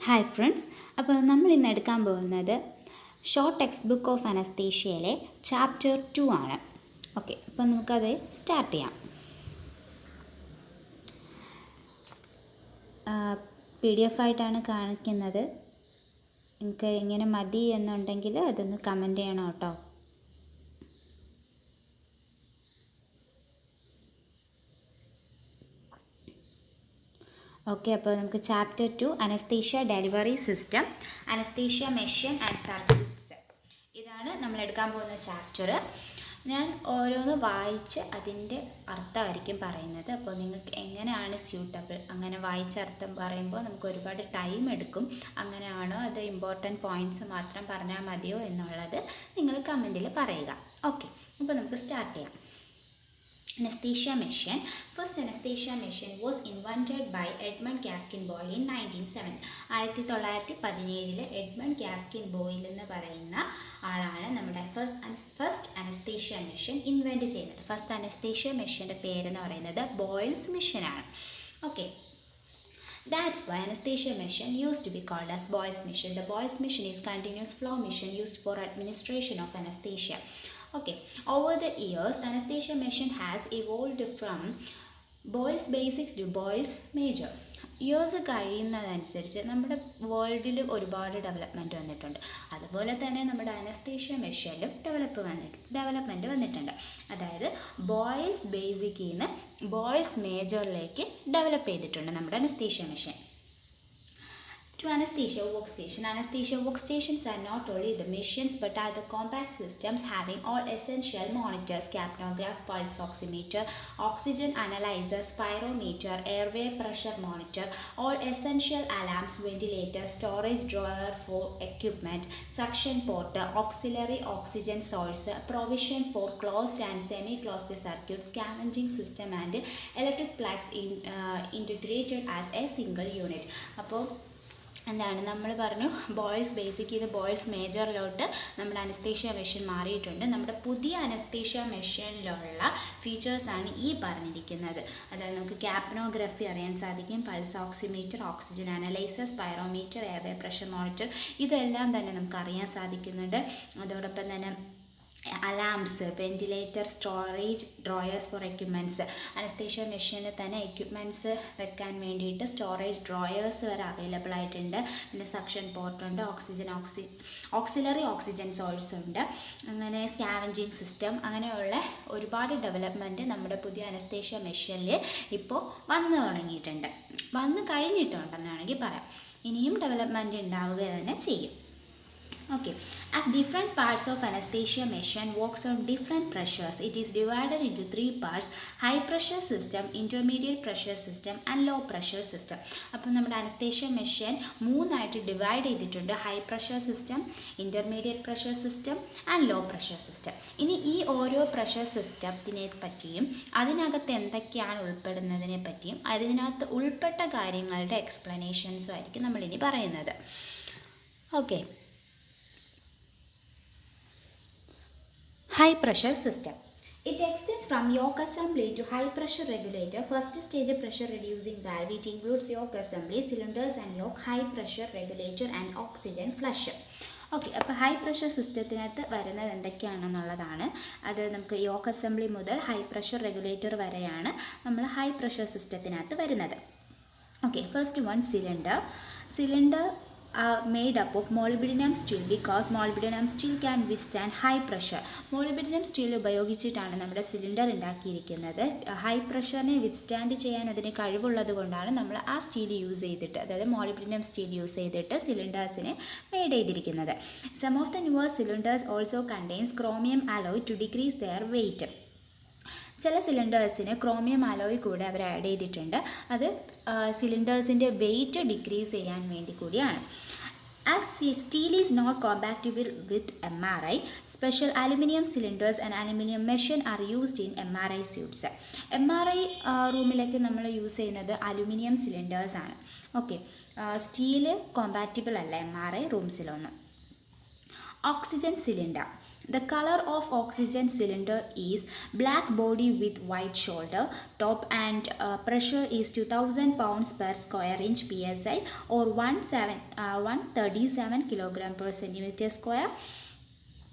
Hi friends, അപ്പോൾ നമ്മൾ ഇന്ന് എടുക്കാൻ പോകുന്നത് ഷോർട്ട് ടെക്സ്റ്റ് ബുക്ക് ഓഫ് അനസ്തേഷ്യയിലെ ചാപ്റ്റർ 2 ആണ്. ഓക്കെ, അപ്പോൾ നമുക്കത് സ്റ്റാർട്ട് ചെയ്യാം. PDF ആയിട്ടാണ് കാണിക്കുന്നത്. നിങ്ങൾക്ക് എങ്ങനെ മതി എന്നുണ്ടെങ്കിൽ അതൊന്ന് കമൻറ്റ് ചെയ്യണം കേട്ടോ. ഓക്കെ, അപ്പോൾ നമുക്ക് chapter 2 anaesthesia delivery system, anaesthesia machine and circuits, ഇതാണ് നമ്മൾ എടുക്കാൻ പോകുന്ന ചാപ്റ്റർ. ഞാൻ ഓരോന്ന് വായിച്ച് അതിൻ്റെ അർത്ഥമായിരിക്കും പറയുന്നത്. അപ്പോൾ നിങ്ങൾക്ക് എങ്ങനെയാണ് സ്യൂട്ടബിൾ, അങ്ങനെ വായിച്ച അർത്ഥം പറയുമ്പോൾ നമുക്ക് ഒരുപാട് ടൈം എടുക്കും. അങ്ങനെയാണോ അത് ഇമ്പോർട്ടൻറ്റ് പോയിൻറ്റ്സ് മാത്രം പറഞ്ഞാൽ മതിയോ എന്നുള്ളത് നിങ്ങൾ കമൻറ്റിൽ പറയുക. ഓക്കെ, അപ്പോൾ നമുക്ക് സ്റ്റാർട്ട് ചെയ്യാം. Anesthesia machine. First anesthesia machine was invented by Edmund Gaskin Boyle in 1907. 1917 Edmund ഗാസ്കിൻ boil എന്ന് പറയുന്ന ആളാണ് നമ്മുടെ ഫസ്റ്റ് അനസ്തേഷ്യ മെഷീൻ ഇൻവെൻറ്റ് ചെയ്യുന്നത്. ഫസ്റ്റ് അനസ്തേഷ്യ മെഷീൻ്റെ പേരെന്ന് പറയുന്നത് ബോയിൽസ് മെഷീനാണ്. Okay, that's why anesthesia machine used to be called as Boyle's machine. The Boyle's machine is continuous flow machine used for administration of anesthesia. Okay, over the years anesthesia machine has evolved from Boyle's basics to Boyle's major. Years കഴിയുന്നതനുസരിച്ച് നമ്മുടെ വേൾഡിൽ ഒരുപാട് development വന്നിട്ടുണ്ട്. അതുപോലെ തന്നെ നമ്മുടെ anaesthesia മെഷീനിലും development വന്നിട്ടുണ്ട്. അതായത് ബോയ്സ് ബേസിക്കിൽ നിന്ന് ബോയ്സ് മേജറിലേക്ക് ഡെവലപ്പ് ചെയ്തിട്ടുണ്ട് നമ്മുടെ anaesthesia machine. To anesthesia workstation. Anesthesia workstations are not only the machines but are the compact systems having all essential monitors: capnograph, pulse oximeter, oxygen analyzer, spirometer, airway pressure monitor, all essential alarms, ventilator, storage drawer for equipment, suction port, auxiliary oxygen source, provision for closed and semi-closed circuits, scavenging system and electric plugs integrated as a single unit. അപ്പോൾ എന്താണ് നമ്മൾ പറഞ്ഞു, boys basic ചെയ്ത് boys മേജറിലോട്ട് നമ്മുടെ anaesthesia machine മാറിയിട്ടുണ്ട്. നമ്മുടെ പുതിയ anaesthesia മെഷീനിലുള്ള ഫീച്ചേഴ്സാണ് ഈ പറഞ്ഞിരിക്കുന്നത്. അതായത് നമുക്ക് ക്യാപ്നോഗ്രഫി അറിയാൻ സാധിക്കും, pulse oximeter, oxygen analyser, spirometer, airway pressure monitor, ഇതെല്ലാം തന്നെ നമുക്ക് അറിയാൻ സാധിക്കുന്നുണ്ട്. അതോടൊപ്പം തന്നെ alarms, ventilator, storage drawers for equipments. Anaesthesia മെഷീനിൽ തന്നെ എക്യുപ്മെൻറ്റ്സ് വെക്കാൻ വേണ്ടിയിട്ട് സ്റ്റോറേജ് ഡ്രോയേഴ്സ് വരെ അവൈലബിൾ ആയിട്ടുണ്ട്. പിന്നെ സക്ഷൻ പോർട്ടുണ്ട്, ഓക്സിലറി ഓക്സിജൻ സോഴ്സ് ഉണ്ട്, അങ്ങനെ സ്കാവഞ്ചിങ് സിസ്റ്റം, അങ്ങനെയുള്ള ഒരുപാട് ഡെവലപ്മെൻറ്റ് നമ്മുടെ പുതിയ അനസ്തേഷ്യ മെഷീനിൽ ഇപ്പോൾ വന്നു തുടങ്ങിയിട്ടുണ്ട്, വന്നു കഴിഞ്ഞിട്ടുണ്ടെന്ന് വേണമെങ്കിൽ പറയാം. ഇനിയും ഡെവലപ്മെൻറ്റ് ഉണ്ടാവുക തന്നെ ചെയ്യും. Okay, as different parts of anesthesia machine works on different pressures, it is divided into 3 parts: high pressure system, intermediate pressure system and low pressure system. അപ്പോൾ നമ്മുടെ അനസ്തേഷ്യ മെഷീൻ മൂന്നായിട്ട് ഡിവൈഡ് ചെയ്തിട്ടുണ്ട്: high pressure system, intermediate pressure system and low pressure system. ഇനി ഈ ഓരോ pressure സിസ്റ്റത്തിനെ പറ്റിയും അതിനകത്ത് എന്തൊക്കെയാണ് ഉൾപ്പെടുന്നതിനെ പറ്റിയും അതിനകത്ത് ഉൾപ്പെട്ട കാര്യങ്ങളുടെ എക്സ്പ്ലനേഷൻസും ആയിരിക്കും നമ്മളിനി പറയുന്നത്. Okay, high pressure system. It extends from yoke assembly to high pressure regulator. First stage pressure reducing valve. It includes yoke assembly, cylinders and yoke, high pressure regulator and oxygen flusher. Okay, അപ്പോൾ high pressure സിസ്റ്റത്തിനകത്ത് വരുന്നത് എന്തൊക്കെയാണെന്നുള്ളതാണ്. അത് നമുക്ക് yoke assembly മുതൽ high pressure regulator വരെയാണ് നമ്മൾ high pressure സിസ്റ്റത്തിനകത്ത് വരുന്നത്. Okay, first one cylinder are made up of molybdenum steel because molybdenum steel can withstand high pressure. molybdenum steel ഉപയോഗിച്ചിട്ടാണ് നമ്മുടെ സിലിണ്ടർ ഉണ്ടാക്കിയിരിക്കുന്നത്. ഹൈ പ്രഷറിനെ വിത്ത്സ്റ്റാൻഡ് ചെയ്യാൻ അതിന് കഴിവുള്ളത് കൊണ്ടാണ് നമ്മൾ ആ സ്റ്റീൽ യൂസ് ചെയ്തിട്ട്, അതായത് molybdenum steel യൂസ് ചെയ്തിട്ട് സിലിണ്ടേഴ്സിനെ മെയ്ഡ് ചെയ്തിരിക്കുന്നത്. Some of the newer cylinders also contains chromium alloy to decrease their weight. ചില സിലിണ്ടേഴ്സിന് ക്രോമിയം അലോയ് കൂടെ അവർ ആഡ് ചെയ്തിട്ടുണ്ട്. അത് സിലിണ്ടേഴ്സിൻ്റെ വെയ്റ്റ് ഡിക്രീസ് ചെയ്യാൻ വേണ്ടി കൂടിയാണ്. As steel is not compatible with MRI, special aluminium cylinders and aluminium machine are used in MRI suits. MRI റൂമിലേക്ക് നമ്മൾ യൂസ് ചെയ്യുന്നത് അലുമിനിയം സിലിണ്ടേഴ്സാണ്. ഓക്കെ, സ്റ്റീല് കോമ്പാറ്റിബിൾ അല്ല MRI റൂംസിലൊന്നും. Oxygen cylinder. The color of oxygen cylinder is black body with white shoulder top and pressure is 2000 pounds per square inch psi or 137 kilogram per centimeter square.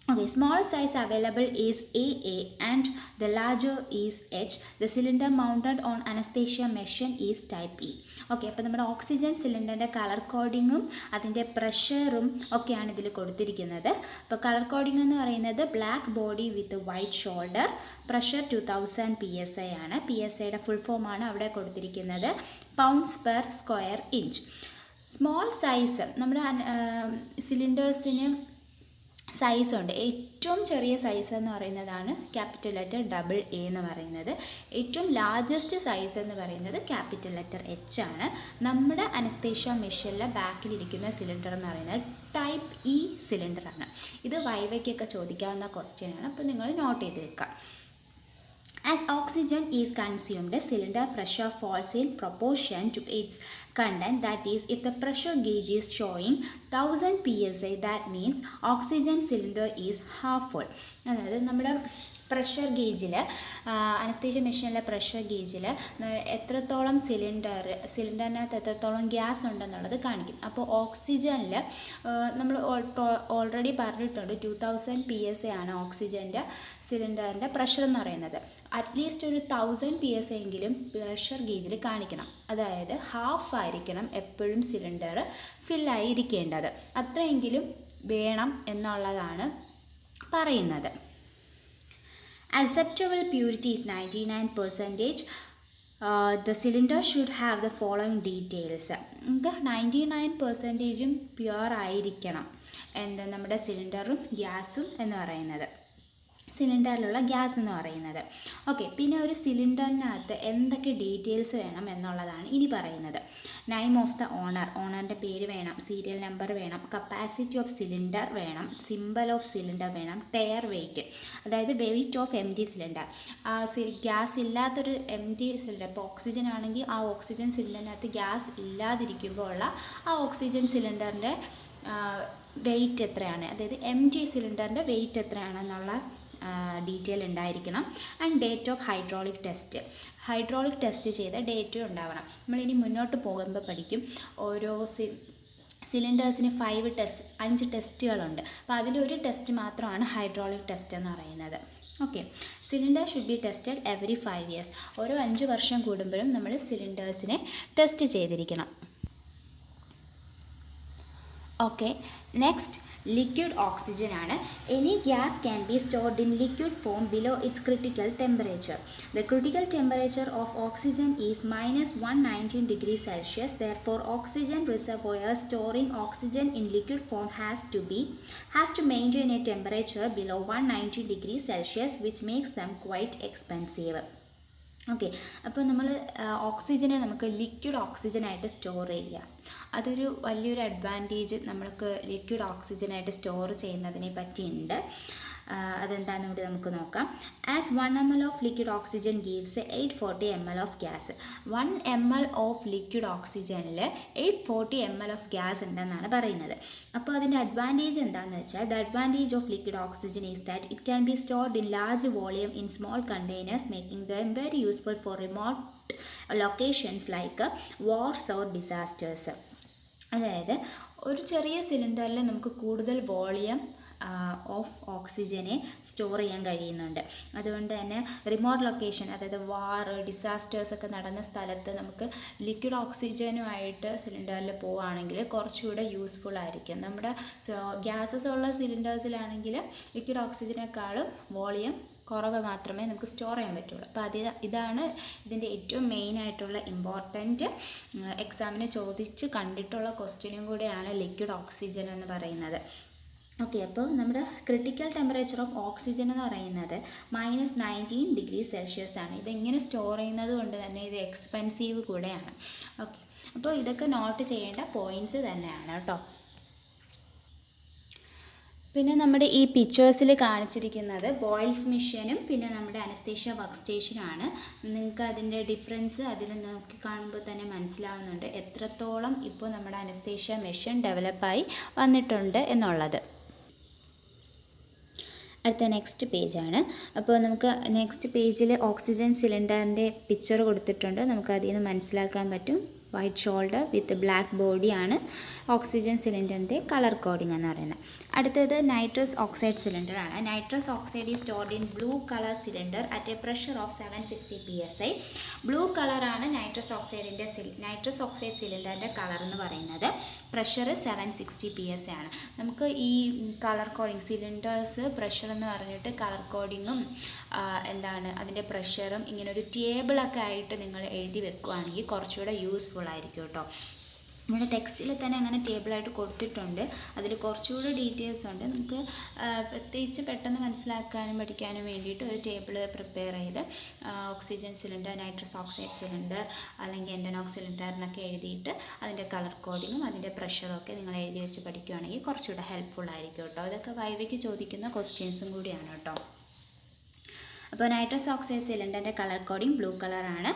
Okay, small size available is AA and the larger is H. The cylinder mounted on anesthesia machine is type E. Okay, അപ്പോൾ നമ്മുടെ oxygen സിലിണ്ടറിൻ്റെ colour കോഡിങ്ങും അതിൻ്റെ പ്രഷറും ഒക്കെയാണ് ഇതിൽ കൊടുത്തിരിക്കുന്നത്. അപ്പോൾ colour coding എന്ന് പറയുന്നത് black body with white shoulder, pressure 2000 PSI ആണ്. PSIയുടെ ഫുൾ ഫോമാണ് അവിടെ കൊടുത്തിരിക്കുന്നത്, pounds per square inch. Small size നമ്മുടെ സിലിണ്ടേഴ്സിന് സൈസ് ഉണ്ട്. ഏറ്റവും ചെറിയ സൈസ് എന്ന് പറയുന്നതാണ് ക്യാപിറ്റൽ ലെറ്റർ AA എന്ന് പറയുന്നത്. ഏറ്റവും ലാർജസ്റ്റ് സൈസ് എന്ന് പറയുന്നത് ക്യാപിറ്റൽ ലെറ്റർ H ആണ്. നമ്മുടെ അനസ്തേഷ്യ മെഷീനിലെ ബാക്കിലിരിക്കുന്ന സിലിണ്ടർ എന്ന് പറയുന്നത് ടൈപ്പ് E സിലിണ്ടറാണ്. ഇത് വൈവയ്ക്കൊക്കെ ചോദിക്കാവുന്ന ക്വസ്റ്റ്യൻ ആണ്, അപ്പോൾ നിങ്ങൾ നോട്ട് ചെയ്ത് വെക്കുക. As oxygen is consumed, cylinder pressure falls in proportion to its content. That is, if the pressure gauge is showing 1000 psi, that means oxygen cylinder is half full. അതായത് നമ്മുടെ pressure ഗേജിൽ, anaesthesia മെഷീനിലെ pressure ഗേജിൽ എത്രത്തോളം സിലിണ്ടറിനകത്ത് എത്രത്തോളം gas ഉണ്ടെന്നുള്ളത് കാണിക്കും. അപ്പോൾ ഓക്സിജനിൽ നമ്മൾ already പറഞ്ഞിട്ടുണ്ട് 2000 PSI ആണ് ഓക്സിജൻ്റെ സിലിണ്ടറിൻ്റെ പ്രഷർ എന്ന് പറയുന്നത്. അറ്റ്ലീസ്റ്റ് ഒരു 1000 PSI എങ്കിലും പ്രഷർ ഗേജിൽ കാണിക്കണം. അതായത് ഹാഫ് ആയിരിക്കണം എപ്പോഴും സിലിണ്ടർ ഫില്ലായി ഇരിക്കേണ്ടത്. അത്രയെങ്കിലും വേണം എന്നുള്ളതാണ് പറയുന്നത്. Acceptable purity is 99%. The cylinder should have the following details. 99% pure ആയിരിക്കണം എന്താ നമ്മുടെ സിലിണ്ടറും ഗ്യാസും എന്ന് പറയുന്നത്, സിലിണ്ടറിലുള്ള ഗ്യാസ് എന്ന് പറയുന്നത്. ഓക്കെ, പിന്നെ ഒരു സിലിണ്ടറിനകത്ത് എന്തൊക്കെ ഡീറ്റെയിൽസ് വേണം എന്നുള്ളതാണ് ഇനി പറയുന്നത്. നെയിം ഓഫ് ദ ഓണർ, ഓണറിൻ്റെ പേര് വേണം, സീരിയൽ നമ്പർ വേണം, കപ്പാസിറ്റി ഓഫ് സിലിണ്ടർ വേണം, സിമ്പൽ ഓഫ് സിലിണ്ടർ വേണം, ടയർ വെയിറ്റ്, അതായത് വെയിറ്റ് ഓഫ് എംറ്റി സിലിണ്ടർ. ഗ്യാസ് ഇല്ലാത്തൊരു എംറ്റി സിലിണ്ടർ, ഇപ്പോൾ ഓക്സിജൻ ആണെങ്കിൽ ആ ഓക്സിജൻ സിലിണ്ടറിനകത്ത് ഗ്യാസ് ഇല്ലാതിരിക്കുമ്പോൾ ഉള്ള ആ ഓക്സിജൻ സിലിണ്ടറിൻ്റെ വെയിറ്റ് എത്രയാണ്, അതായത് എംറ്റി സിലിണ്ടറിൻ്റെ വെയിറ്റ് എത്രയാണെന്നുള്ള ഡീറ്റെയിൽ ഉണ്ടായിരിക്കണം. And date of hydraulic test ചെയ്ത ഡേറ്റും ഉണ്ടാവണം. നമ്മളിനി മുന്നോട്ട് പോകുമ്പോൾ പഠിക്കും ഓരോ സിലിണ്ടേഴ്സിന് 5 ടെസ്റ്റുകളുണ്ട്. അപ്പോൾ അതിലൊരു ടെസ്റ്റ് മാത്രമാണ് ഹൈഡ്രോളിക് ടെസ്റ്റ് എന്ന് പറയുന്നത്. Okay, cylinder should be tested every 5 years. ഓരോ 5 വർഷം കൂടുമ്പോഴും നമ്മൾ സിലിണ്ടേഴ്സിനെ ടെസ്റ്റ് ചെയ്തിരിക്കണം. ഓക്കെ, നെക്സ്റ്റ് liquid oxygen ആണ്. Any gas can be stored in liquid form below its critical temperature. The critical temperature of oxygen is -119 degrees Celsius. Therefore, oxygen reservoirs storing oxygen in liquid form has to maintain a temperature below 190 degrees Celsius, which makes them quite expensive. Okay, അപ്പോൾ നമ്മൾ ഓക്സിജനെ നമുക്ക് liquid ഓക്സിജനായിട്ട് store ചെയ്യുക. അതൊരു വലിയൊരു advantage നമ്മൾക്ക് liquid ഓക്സിജനായിട്ട് store ചെയ്യുന്നതിനെ പറ്റിയുണ്ട്. അതെന്താണെന്ന് കൂടി നമുക്ക് നോക്കാം. As 1 ml of liquid oxygen gives 840 ml of gas. 1 ml of liquid ഓക്സിജനിൽ 840 ml ഓഫ് ഗ്യാസ് ഉണ്ടെന്നാണ് പറയുന്നത്. അപ്പോൾ അതിൻ്റെ അഡ്വാൻറ്റേജ് എന്താണെന്ന് വെച്ചാൽ, the advantage of liquid oxygen is that it can be stored in large volume in small containers, making them very useful for remote locations like wars or disasters. അതായത് ഒരു ചെറിയ സിലിണ്ടറിൽ നമുക്ക് കൂടുതൽ വോളിയം ഓഫ് ഓക്സിജനെ സ്റ്റോർ ചെയ്യാൻ കഴിയുന്നുണ്ട്. അതുകൊണ്ട് തന്നെ റിമോട്ട് ലൊക്കേഷൻ, അതായത് വാർ, ഡിസാസ്റ്റേഴ്സൊക്കെ നടന്ന സ്ഥലത്ത് നമുക്ക് ലിക്വിഡ് ഓക്സിജനുമായിട്ട് സിലിണ്ടറിൽ പോവുകയാണെങ്കിൽ കുറച്ചുകൂടെ യൂസ്ഫുൾ ആയിരിക്കും. നമ്മുടെ ഗ്യാസസ് ഉള്ള സിലിണ്ടേഴ്സിലാണെങ്കിൽ ലിക്വിഡ് ഓക്സിജനേക്കാളും വോളിയം കുറവ് മാത്രമേ നമുക്ക് സ്റ്റോർ ചെയ്യാൻ പറ്റുള്ളൂ. അപ്പോൾ ഇതാണ് ഇതിൻ്റെ ഏറ്റവും മെയിനായിട്ടുള്ള ഇമ്പോർട്ടൻറ്റ്, എക്സാമിന് ചോദിച്ച് കണ്ടിട്ടുള്ള ക്വസ്റ്റ്യനും കൂടെയാണ് ലിക്വിഡ് ഓക്സിജൻ എന്ന് പറയുന്നത്. ഓക്കെ, അപ്പോൾ നമ്മുടെ ക്രിട്ടിക്കൽ ടെമ്പറേച്ചർ ഓഫ് ഓക്സിജൻ എന്ന് പറയുന്നത് -19 degrees Celsius ആണ്. ഇതെങ്ങനെ സ്റ്റോർ ചെയ്യുന്നത് കൊണ്ട് തന്നെ ഇത് എക്സ്പെൻസീവ് കൂടെയാണ്. ഓക്കെ, അപ്പോൾ ഇതൊക്കെ നോട്ട് ചെയ്യേണ്ട പോയിൻറ്റ്സ് തന്നെയാണ് കേട്ടോ. പിന്നെ നമ്മുടെ ഈ പിക്ചേഴ്സിൽ കാണിച്ചിരിക്കുന്നത് ബോയിൽസ് മെഷീനും പിന്നെ നമ്മുടെ അനസ്തേഷ്യ വർക്ക് സ്റ്റേഷനാണ്. നിങ്ങൾക്ക് അതിൻ്റെ ഡിഫറൻസ് അതിൽ നോക്കി കാണുമ്പോൾ തന്നെ മനസ്സിലാവുന്നുണ്ട് എത്രത്തോളം ഇപ്പോൾ നമ്മുടെ അനസ്തേഷ്യ മെഷീൻ ഡെവലപ്പായി വന്നിട്ടുണ്ട് എന്നുള്ളത്. അടുത്ത നെക്സ്റ്റ് പേജാണ്. അപ്പോൾ നമുക്ക് നെക്സ്റ്റ് പേജിൽ ഓക്സിജൻ സിലിണ്ടറിൻ്റെ പിക്ചർ കൊടുത്തിട്ടുണ്ട്. നമുക്ക് അതിൽ നിന്ന് മനസ്സിലാക്കാൻ പറ്റും വൈറ്റ് ഷോൾഡർ വിത്ത് ബ്ലാക്ക് ബോഡിയാണ് ഓക്സിജൻ സിലിണ്ടറിൻ്റെ കളർ കോഡിംഗ് എന്ന് പറയുന്നത്. അടുത്തത് നൈട്രസ് ഓക്സൈഡ് സിലിണ്ടർ ആണ്. Nitrous oxide is stored in blue colour cylinder at a pressure of 760 PSI. Blue കളറാണ് നൈട്രസ് ഓക്സൈഡ് സിലിണ്ടറിൻ്റെ കളർ എന്ന് പറയുന്നത്. പ്രഷർ 760 PSI ആണ്. നമുക്ക് ഈ കളർ കോഡിംഗ് സിലിണ്ടേഴ്സ് പ്രഷർ എന്ന് പറഞ്ഞിട്ട് കളർ കോഡിങ്ങും എന്താണ് അതിൻ്റെ പ്രഷറും ഇങ്ങനെ ഒരു ടേബിളൊക്കെ ആയിട്ട് നിങ്ങൾ എഴുതി വെക്കുകയാണെങ്കിൽ കുറച്ചുകൂടെ യൂസ്ഫുൾ ആയിരിക്കും കേട്ടോ. നമ്മുടെ ടെക്സ്റ്റിൽ തന്നെ അങ്ങനെ ടേബിളായിട്ട് കൊടുത്തിട്ടുണ്ട്. അതിൽ കുറച്ചുകൂടി ഡീറ്റെയിൽസ് ഉണ്ട്. നമുക്ക് പ്രത്യേകിച്ച് പെട്ടെന്ന് മനസ്സിലാക്കാനും പഠിക്കാനും വേണ്ടിയിട്ട് ഒരു ടേബിൾ പ്രിപ്പയർ ചെയ്ത് oxygen cylinder, nitrous oxide cylinder അല്ലെങ്കിൽ എൻഡനോക്സ് സിലിണ്ടർ എന്നൊക്കെ എഴുതിയിട്ട് അതിൻ്റെ കളർ കോഡിങ്ങും അതിൻ്റെ പ്രഷറും ഒക്കെ നിങ്ങൾ എഴുതി വെച്ച് പഠിക്കുകയാണെങ്കിൽ കുറച്ചുകൂടെ ഹെൽപ്ഫുൾ ആയിരിക്കും കേട്ടോ. ഇതൊക്കെ വൈവയ്ക്ക് ചോദിക്കുന്ന ക്വസ്റ്റ്യൻസും കൂടിയാണ് കേട്ടോ. അപ്പോൾ നൈട്രസ് ഓക്സൈഡ് സിലിണ്ടറിൻ്റെ കളർ കോഡിംഗ് ബ്ലൂ കളറാണ്.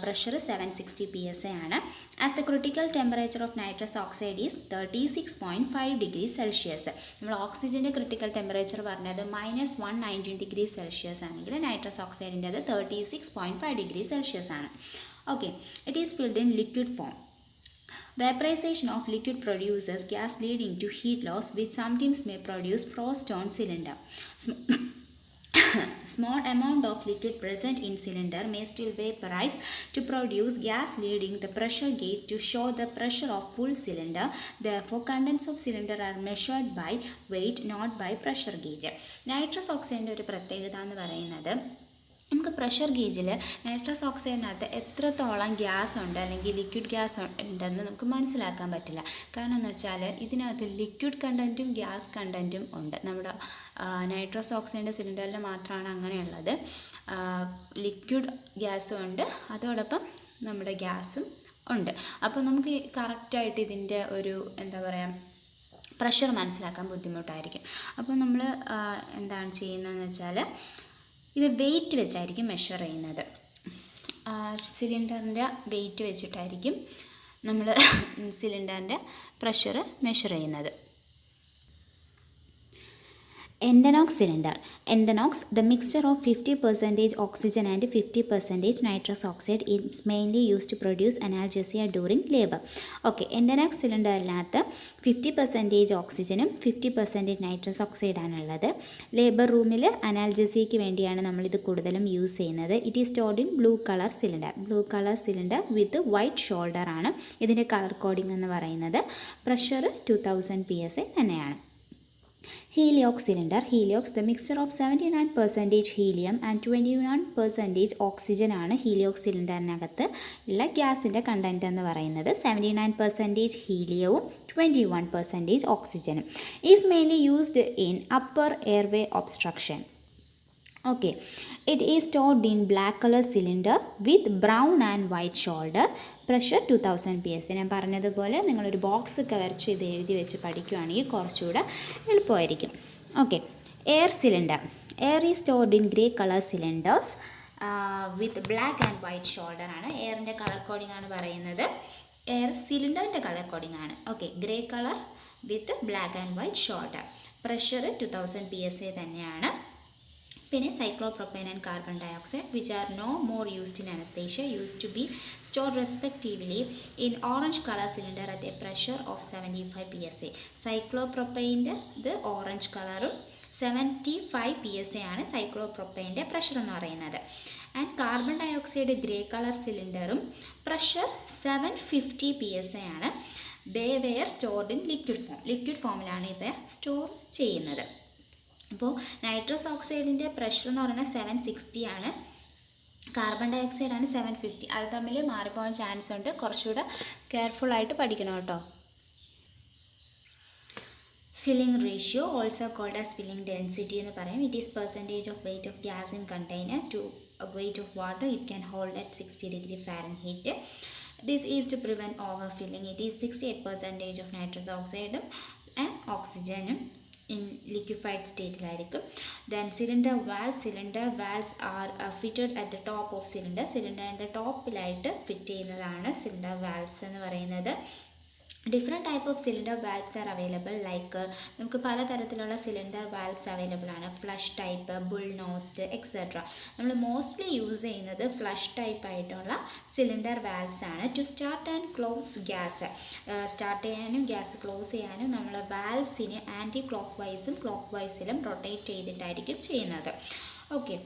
പ്രഷർ 760 PSI ആണ്. As the critical temperature of nitrous oxide is 36.5 degree Celsius. നമ്മൾ ഓക്സിജൻ്റെ ക്രിട്ടിക്കൽ ടെമ്പറേച്ചർ പറഞ്ഞത് -119 ഡിഗ്രി സെൽഷ്യസ് ആണെങ്കിൽ നൈട്രസ് ഓക്സൈഡിൻ്റെ അത് 36.5 ഡിഗ്രി സെൽഷ്യസ് ആണ്. Okay, it is filled in liquid form. Vaporization of liquid produces gas leading to heat loss, which sometimes may produce frost on cylinder. Small amount of liquid present in cylinder may still vaporize to produce gas, leading the pressure gauge to show the pressure of full cylinder. Therefore, contents of cylinder are measured by weight, not by pressure gauge. Nitrous oxide ഒരു പ്രത്യേകത എന്ന് പറയുന്നത് നമുക്ക് pressure ഗേജിൽ nitrous ഓക്സൈഡിനകത്ത് എത്രത്തോളം gas ഉണ്ട് അല്ലെങ്കിൽ liquid gas ഉണ്ടെന്ന് നമുക്ക് മനസ്സിലാക്കാൻ പറ്റില്ല. കാരണം എന്ന് വെച്ചാൽ ഇതിനകത്ത് ലിക്വിഡ് കണ്ടൻറ്റും ഗ്യാസ് കണ്ടൻറ്റും ഉണ്ട്. നമ്മുടെ നൈട്രസ് ഓക്സൈഡിൻ്റെ സിലിണ്ടറിൽ മാത്രമാണ് അങ്ങനെയുള്ളത്. ലിക്വിഡ് ഗ്യാസും ഉണ്ട്, അതോടൊപ്പം നമ്മുടെ ഗ്യാസും ഉണ്ട്. അപ്പോൾ നമുക്ക് കറക്റ്റായിട്ട് ഇതിൻ്റെ ഒരു എന്താ പറയുക പ്രഷർ മനസ്സിലാക്കാൻ ബുദ്ധിമുട്ടായിരിക്കും. അപ്പോൾ നമ്മൾ എന്താണ് ചെയ്യുന്നതെന്ന് വെച്ചാൽ ഇത് വെയിറ്റ് വെച്ചായിരിക്കും മെഷർ ചെയ്യുന്നത്. സിലിണ്ടറിൻ്റെ വെയിറ്റ് വെച്ചിട്ടായിരിക്കും നമ്മൾ സിലിണ്ടറിൻ്റെ പ്രഷർ മെഷർ ചെയ്യുന്നത്. Endanox cylinder. Endanox, the mixture of 50% oxygen and 50% nitrous oxide, is mainly used to produce analgesia during labor. Okay, Endanox cylinderനകത്ത് 50% ഓക്സിജനും 50% നൈട്രസ് ഓക്സൈഡ് ആണുള്ളത്. ലേബർ റൂമിൽ അനാൽജസിയയ്ക്ക് വേണ്ടിയാണ് നമ്മളിത് കൂടുതലും യൂസ് ചെയ്യുന്നത്. It is stored in blue colour cylinder with white shoulder ആണ്. ഇതിൻ്റെ colour coding എന്ന് പറയുന്നത് പ്രഷർ 2000 PSI തന്നെയാണ്. Heliox cylinder. Heliox, the mixture of 79% helium and 21% oxygen ആണ് ഹീലിയോക്സ് സിലിണ്ടറിനകത്ത് ഉള്ള ഗ്യാസിൻ്റെ കണ്ടൻറ്റ് എന്ന് പറയുന്നത്. 79% ഹീലിയവും 21% ഓക്സിജനും. Is mainly used in upper airway obstruction. Okay, it is stored in black color cylinder with brown and white shoulder. Pressure 2000 PSI. ഞാൻ പറഞ്ഞതുപോലെ നിങ്ങളൊരു box ഒക്കെ വരച്ച് ഇത് എഴുതി വെച്ച് പഠിക്കുകയാണെങ്കിൽ കുറച്ചുകൂടെ എളുപ്പമായിരിക്കും. Okay, air cylinder. Air is stored in grey colour cylinders with black and white shoulder ആണ്. എയറിൻ്റെ കളർ കോഡിംഗ് ആണ് പറയുന്നത്. എയർ സിലിണ്ടറിൻ്റെ കളർ കോഡിംഗ് ആണ്. Okay, grey colour with black and white shoulder. Pressure 2000 PSI തന്നെയാണ്. പിന്നെ cyclopropane and carbon dioxide, which are no more used in anesthesia, used to be stored respectively in orange color cylinder at a pressure of 75 PSI. Cyclopropane ഇത് orange കളറും 75 PSI ആണ് സൈക്ലോപ്രോപ്പൈൻ്റെ pressure എന്ന് പറയുന്നത്. And carbon dioxide grey colour സിലിണ്ടറും pressure 750 PSI ആണ്. They were stored in liquid ഫോമിലാണ് ഇവ സ്റ്റോർ ചെയ്യുന്നത്. അപ്പോൾ നൈട്രസ് ഓക്സൈഡിൻ്റെ പ്രഷർ എന്ന് പറയുന്നത് 760 ആണ്. കാർബൺ ഡൈ ഓക്സൈഡാണ് 750. അത് തമ്മിൽ മാറിപ്പോകാൻ ചാൻസ് ഉണ്ട്. കുറച്ചുകൂടെ കെയർഫുള്ളായിട്ട് പഠിക്കണം കേട്ടോ. Filling ratio, also called as filling density എന്ന് പറയും. It is percentage of weight of gas in container to weight of water. It can hold at 60 degree Fahrenheit. This is to prevent overfilling. It is 68% of nitrous oxide and oxygen in liquefied state ആയിരിക്കും. Then cylinder valves are fitted at the top of cylinder. സിലിണ്ടറിൻ്റെ ടോപ്പിലായിട്ട് fit ചെയ്യുന്നതാണ് cylinder valves എന്ന് പറയുന്നത്. Different type of cylinder valves are available like നമുക്ക് പലതരത്തിലുള്ള cylinder valves available ആണ്. Flush type, bull nosed etcetera. നമ്മൾ മോസ്റ്റ്ലി യൂസ് ചെയ്യുന്നത് ഫ്ലഷ് ടൈപ്പ് ആയിട്ടുള്ള സിലിണ്ടർ വാൽവ്സ് ആണ്. To start and close gas, start ചെയ്യാനും ഗ്യാസ് ക്ലോസ് ചെയ്യാനും നമ്മൾ വാൽവ്സിന് ആൻറ്റി ക്ലോക്ക് വൈസും ക്ലോക്ക് വൈസിലും റൊട്ടേറ്റ് ചെയ്തിട്ടായിരിക്കും ചെയ്യുന്നത്. ഓക്കെ,